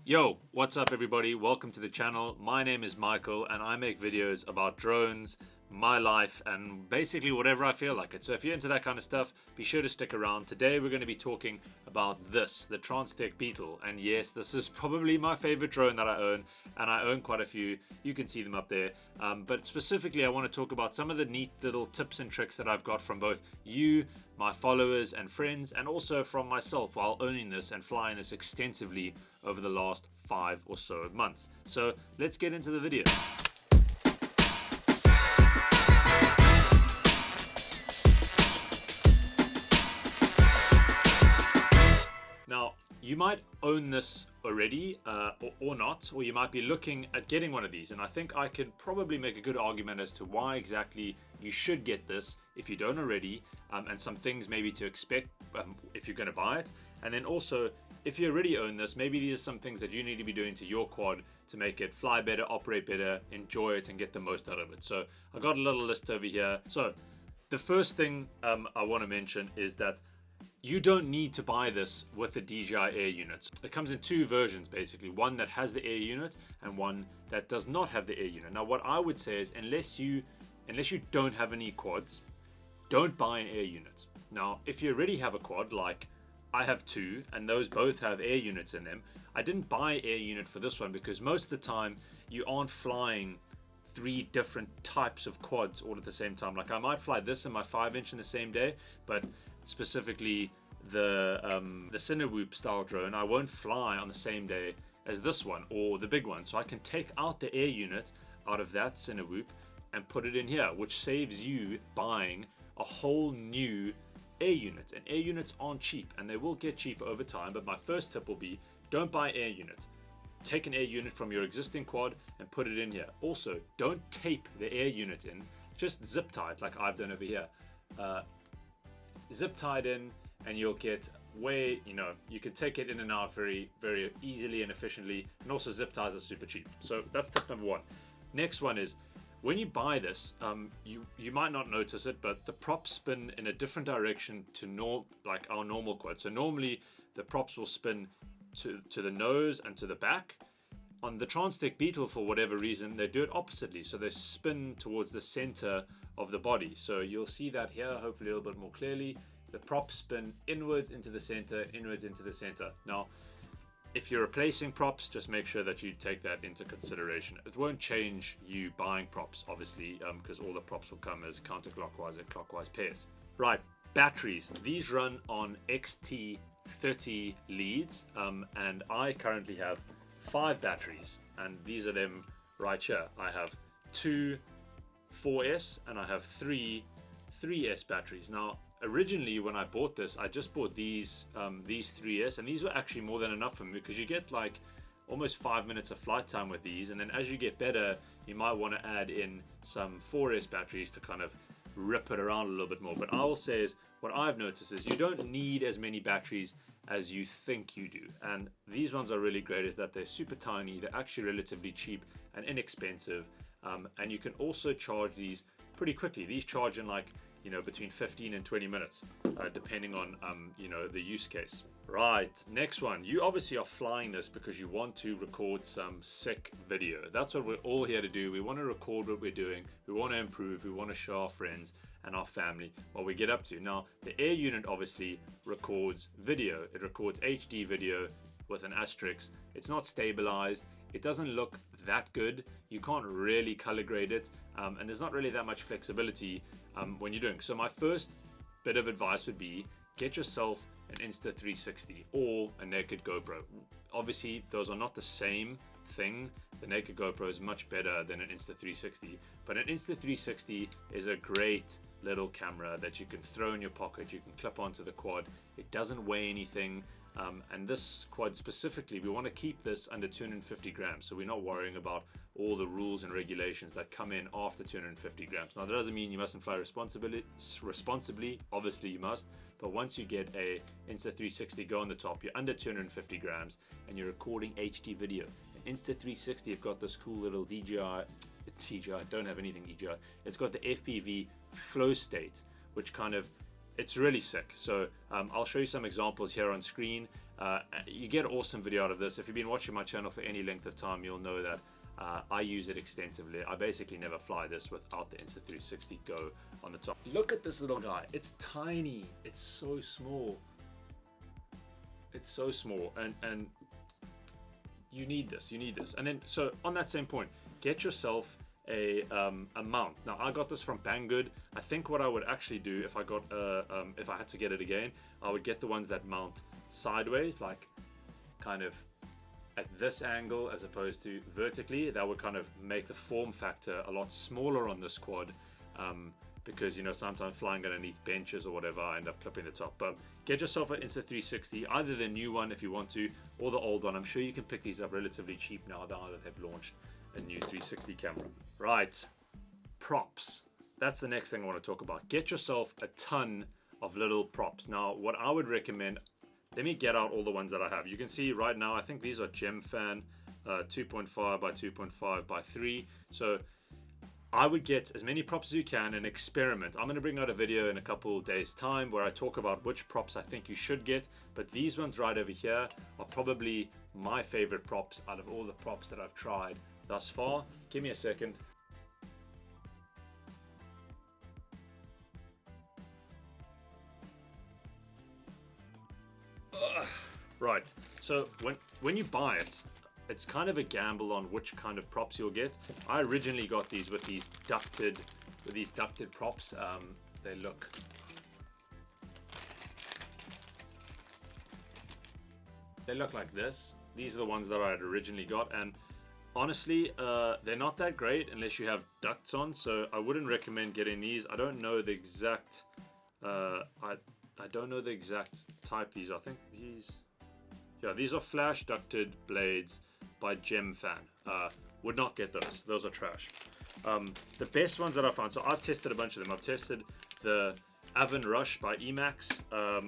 Yo, what's up everybody? Welcome to the channel. My name is Michael and I make videos about drones, my life, and basically whatever I feel like it. So if you're into that kind of stuff, be sure to stick around. Today we're going to be talking about this, the TransTec Beetle. And yes, this is probably my favorite drone that I own, and I own quite a few. You can see them up there. But specifically I want to talk about some of the neat little tips and tricks that I've got from both you, my followers and friends, and also from myself while owning this and flying this extensively over the last 5 or so months. So let's get into the video. Now, you might own this already or not, or you might be looking at getting one of these, and I think I could probably make a good argument as to why exactly you should get this if you don't already, and some things maybe to expect if you're going to buy it. And then also, if you already own this, maybe these are some things that you need to be doing to your quad to make it fly better, operate better, enjoy it, and get the most out of it. So I got a little list over here. So the first thing I want to mention is that you don't need to buy this with the DJI Air units. It comes in two versions basically, one that has the Air unit and one that does not have the Air unit. Now what I would say is unless you don't have any quads, don't buy an Air unit. Now if you already have a quad, like I have two and those both have Air units in them, I didn't buy Air unit for this one because most of the time you aren't flying 3 different types of quads all at the same time. Like I might fly this and my 5-inch in the same day, but specifically the Cinewhoop style drone I won't fly on the same day as this one or the big one. So I can take out the Air unit out of that Cinewhoop and put it in here, which saves you buying a whole new Air unit. And Air units aren't cheap, and they will get cheaper over time, but my first tip will be don't buy Air unit. Take an Air unit from your existing quad and put it in here. Also, don't tape the Air unit in, just zip tie it like I've done over here. Zip tie it in and you'll get way, you can take it in and out very, very easily and efficiently, and also zip ties are super cheap. So that's tip number 1. Next one is, when you buy this, you might not notice it, but the props spin in a different direction to like our normal quad. So normally the props will spin to the nose and to the back. On the TransTec Beetle, for whatever reason, they do it oppositely, so they spin towards the center of the body. So you'll see that here, hopefully a little bit more clearly. The props spin inwards into the center, inwards into the center. Now, if you're replacing props, just make sure that you take that into consideration. It won't change you buying props, obviously, because all the props will come as counterclockwise and clockwise pairs. Right, batteries. These run on XT30 leads, and I currently have 5 batteries, and these are them right here. I have 2 4S and I have 3 3S batteries. Now originally when I bought this, I just bought these 3S, and these were actually more than enough for me because you get like almost 5 minutes of flight time with these, and then as you get better you might want to add in some 4S batteries to kind of rip it around a little bit more. But I will say is, what I've noticed is you don't need as many batteries as you think you do, and these ones are really great is that they're super tiny, they're actually relatively cheap and inexpensive, and you can also charge these pretty quickly. These charge in like between 15 and 20 minutes, depending on the use case. Right, next one. You obviously are flying this because you want to record some sick video. That's what we're all here to do. We want to record what we're doing, we want to improve, we want to show our friends and our family what we get up to. Now the Air unit obviously records video. It records HD video with an asterisk. It's not stabilized, it doesn't look that good, you can't really color grade it, and there's not really that much flexibility when you're doing. So my first bit of advice would be get yourself an Insta360 or a naked GoPro. Obviously those are not the same thing. The naked GoPro is much better than an Insta360, but an Insta360 is a great little camera that you can throw in your pocket, you can clip onto the quad. It doesn't weigh anything, and this quad specifically, we want to keep this under 250 grams, so we're not worrying about all the rules and regulations that come in after 250 grams. Now that doesn't mean you mustn't fly responsibly, obviously you must, but once you get a Insta360 Go on the top, you're under 250 grams and you're recording HD video. An Insta360 have got this cool little DJI, don't have anything DJI, it's got the FPV flow state, which kind of, it's really sick. So I'll show you some examples here on screen, You get awesome video out of this. If you've been watching my channel for any length of time, you'll know that I use it extensively. I basically never fly this without the Insta360 Go on the top. Look at this little guy. It's tiny. It's so small. It's so small, and you need this. You need this. And then, so on that same point, get yourself a mount. Now I got this from Banggood. I think what I would actually do if I got if I had to get it again, I would get the ones that mount sideways, like kind of at this angle as opposed to vertically. That would kind of make the form factor a lot smaller on this quad, because, you know, sometimes flying underneath benches or whatever, I end up clipping the top. But get yourself an Insta360, either the new one if you want to, or the old one. I'm sure you can pick these up relatively cheap now that they've launched a new 360 camera. Right, props. That's the next thing I want to talk about. Get yourself a ton of little props. Now, what I would recommend, let me get out all the ones that I have. You can see right now, I think these are Gemfan 2.5 by 2.5 by 3. So I would get as many props as you can and experiment. I'm going to bring out a video in a couple days time where I talk about which props I think you should get, but these ones right over here are probably my favorite props out of all the props that I've tried thus far. Give me a second. Right, so when you buy it, it's kind of a gamble on which kind of props you'll get. I originally got these with these ducted props. They look like this. These are the ones that I had originally got, and honestly, they're not that great unless you have ducts on, so I wouldn't recommend getting these. I don't know the exact I don't know the exact type these are. I think these are flash ducted blades by Gemfan. Would not get those. Those are trash. The best ones that I found, so I've tested a bunch of them. I've tested the Avon Rush by Emax. I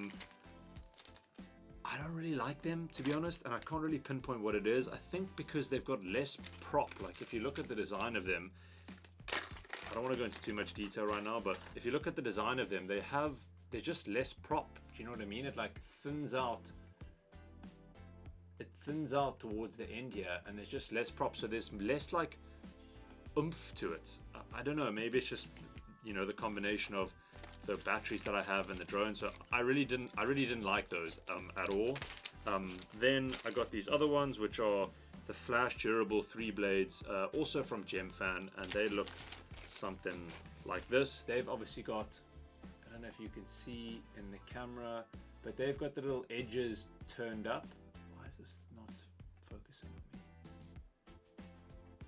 don't really like them, to be honest, and I can't really pinpoint what it is. I think because they've got less prop. Like if you look at the design of them, I don't want to go into too much detail right now, but if you look at the design of them, they're just less prop. Do you know what I mean? It like thins out. It thins out towards the end here, and there's just less prop, so there's less like oomph to it. I don't know, maybe it's just, you know, the combination of the batteries that I have and the drone. So I really didn't like those at all. Then I got these other ones, which are the flash durable 3 blades, also from Gemfan, and they look something like this. They've obviously got, I don't know if you can see in the camera, but they've got the little edges turned up. Why is this not focusing on me?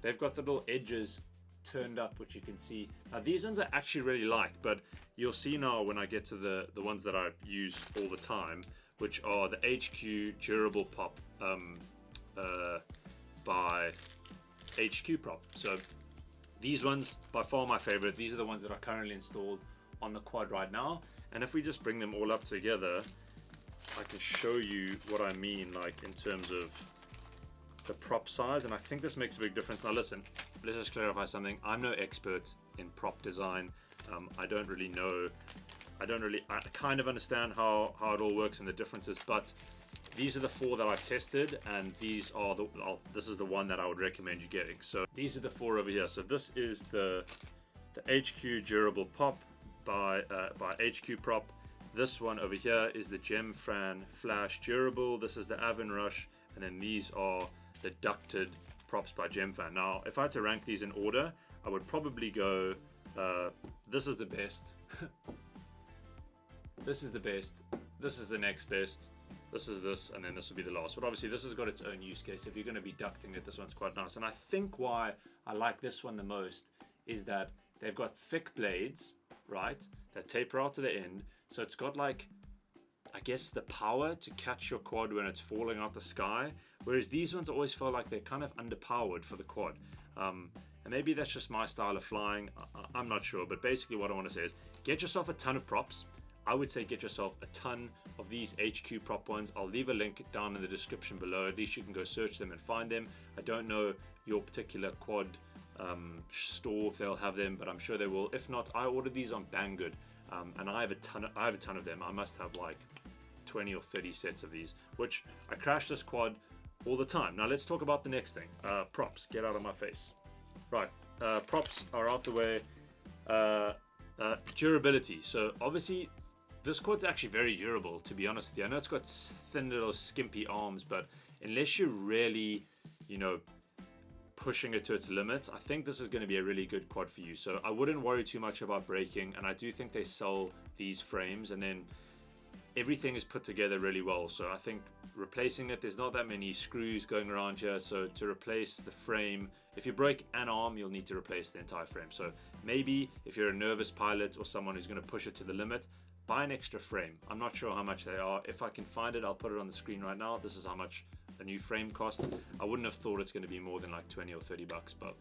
They've got the little edges turned up, which you can see. Now these ones I actually really like, but you'll see now when I get to the ones that I use all the time, which are the HQ durable pop by HQ Prop. So these ones, by far my favorite. These are the ones that are currently installed on the quad right now, and if we just bring them all up together, I can show you what I mean, like in terms of the prop size, and I think this makes a big difference. Now listen, let's just clarify something. I'm no expert in prop design. I don't really know. I kind of understand how it all works and the differences, but these are the 4 that I've tested, and these are this is the one that I would recommend you getting. So these are the 4 over here. So this is the HQ durable pop by HQ Prop. This one over here is the Gemfan flash durable. This is the Avon Rush, and then these are the ducted props by Gemfan. Now, if I had to rank these in order, I would probably go, this is the best, this is the best, this is the next best, this is this, and then this will be the last. But obviously this has got its own use case. If you're going to be ducting it, this one's quite nice. And I think why I like this one the most is that they've got thick blades, right, that taper out to the end. So it's got like, I guess, the power to catch your quad when it's falling out the sky, whereas these ones always feel like they're kind of underpowered for the quad. And maybe that's just my style of flying, I'm not sure, but basically what I want to say is get yourself a ton of props. I would say get yourself a ton of these HQ Prop ones. I'll leave a link down in the description below. At least you can go search them and find them. I don't know your particular quad store if they'll have them, but I'm sure they will. If not, I ordered these on Banggood, and I have a ton of them. I must have like 20 or 30 sets of these, which I crash this quad all the time. Now let's talk about the next thing. Props. Get out of my face. Right, props are out the way. Durability. So obviously this quad's actually very durable, to be honest with you. I know it's got thin little skimpy arms, but unless you're really, you know, pushing it to its limit, I think this is going to be a really good quad for you. So I wouldn't worry too much about breaking, and I do think they sell these frames and then everything is put together really well. So I think replacing it, there's not that many screws going around here, so to replace the frame, if you break an arm, you'll need to replace the entire frame. So maybe if you're a nervous pilot or someone who's going to push it to the limit, buy an extra frame. I'm not sure how much they are. If I can find it, I'll put it on the screen right now. This is how much a new frame costs. I wouldn't have thought it's going to be more than like 20 or 30 bucks, but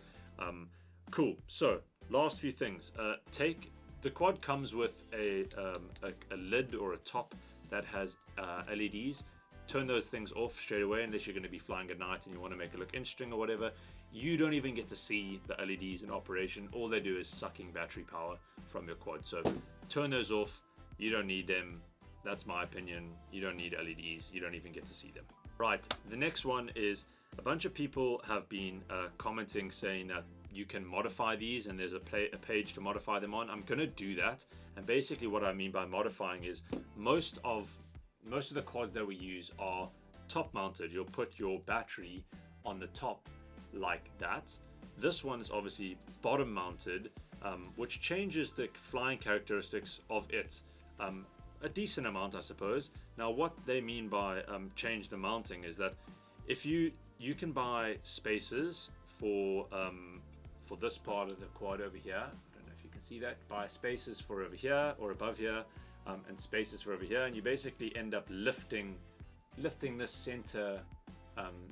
cool. So last few things. The quad comes with a lid or a top that has LEDs. Turn those things off straight away unless you're going to be flying at night and you want to make it look interesting or whatever. You don't even get to see the LEDs in operation. All they do is sucking battery power from your quad. So turn those off. You don't need them. That's my opinion. You don't need LEDs. You don't even get to see them. Right, the next one is a bunch of people have been commenting saying that you can modify these and there's a page to modify them on. I'm going to do that. And basically what I mean by modifying is most of the quads that we use are top mounted. You'll put your battery on the top like that. This one is obviously bottom mounted, which changes the flying characteristics of it a decent amount, I suppose. Now what they mean by change the mounting is that if you can buy spacers for this part of the quad over here. I don't know if you can see that. Buy spacers for over here or above here, and spacers for over here, and you basically end up lifting this center,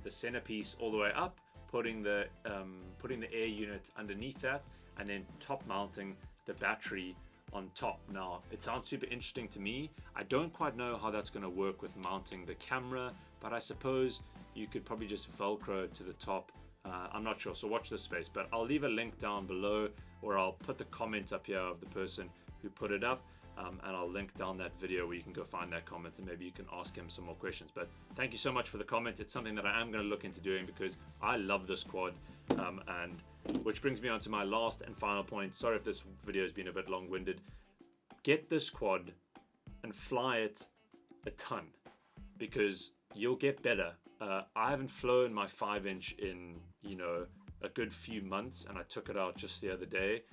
the centerpiece all the way up, putting the air unit underneath that, and then top mounting the battery on top. Now it sounds super interesting to me. I don't quite know how that's going to work with mounting the camera, but I suppose you could probably just velcro to the top. I'm not sure, so watch this space, but I'll leave a link down below, or I'll put the comment up here of the person who put it up, and I'll link down that video where you can go find that comment and maybe you can ask him some more questions. But thank you so much for the comment. It's something that I am going to look into doing because I love this quad, and which brings me on to my last and final point. Sorry if this video has been a bit long-winded. Get this quad and fly it a ton because you'll get better. I haven't flown my 5-inch in, you know, a good few months, and I took it out just the other day,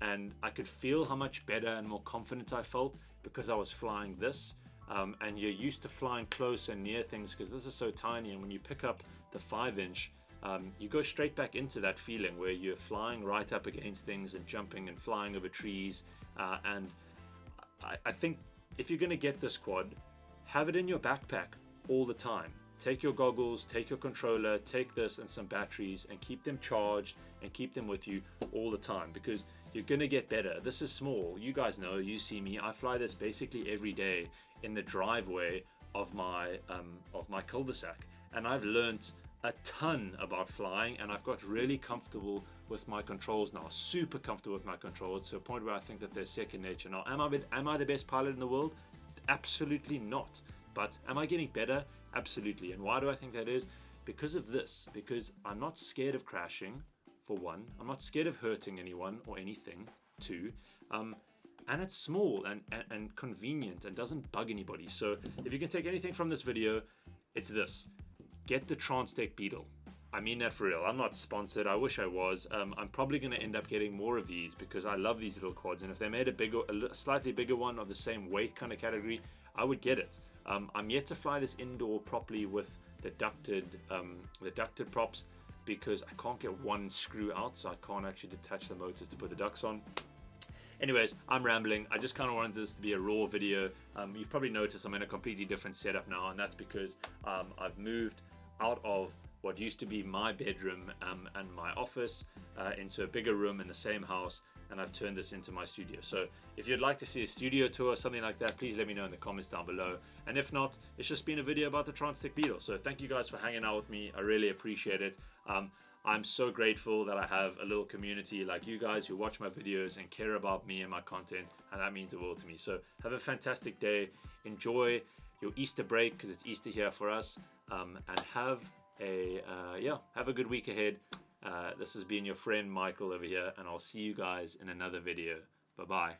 and I could feel how much better and more confident I felt because I was flying this. And you're used to flying close and near things because this is so tiny, and when you pick up the 5-inch, you go straight back into that feeling where you're flying right up against things and jumping and flying over trees. And I think if you're going to get this quad, have it in your backpack all the time. Take your goggles, take your controller, take this and some batteries, and keep them charged and keep them with you all the time because you're going to get better. This is small. You guys know, you see me. I fly this basically every day in the driveway of my cul-de-sac, and I've learned a ton about flying, and I've got really comfortable with my controls now, super comfortable with my controls to a point where I think that they're second nature. Now, am I the best pilot in the world? Absolutely not. But am I getting better? Absolutely. And why do I think that is? Because of this. Because I'm not scared of crashing, for one. I'm not scared of hurting anyone or anything, two. And it's small and convenient and doesn't bug anybody. So if you can take anything from this video, it's this. Get the TransTec Beetle. I mean that for real. I'm not sponsored. I wish I was. I'm probably going to end up getting more of these because I love these little quads. And if they made a slightly bigger one of the same weight kind of category, I would get it. I'm yet to fly this indoor properly with the ducted props because I can't get one screw out, so I can't actually detach the motors to put the ducts on. Anyways, I'm rambling. I just kind of wanted this to be a raw video. You've probably noticed I'm in a completely different setup now, and that's because I've moved out of what used to be my bedroom and my office into a bigger room in the same house, and I've turned this into my studio. So if you'd like to see a studio tour or something like that, please let me know in the comments down below. And if not, it's just been a video about the TransTec Beetle. So thank you guys for hanging out with me. I really appreciate it. I'm so grateful that I have a little community like you guys who watch my videos and care about me and my content, and that means the world to me. So have a fantastic day. Enjoy your Easter break, because it's Easter here for us, and have a good week ahead. This has been your friend Michael over here, and I'll see you guys in another video. Bye bye.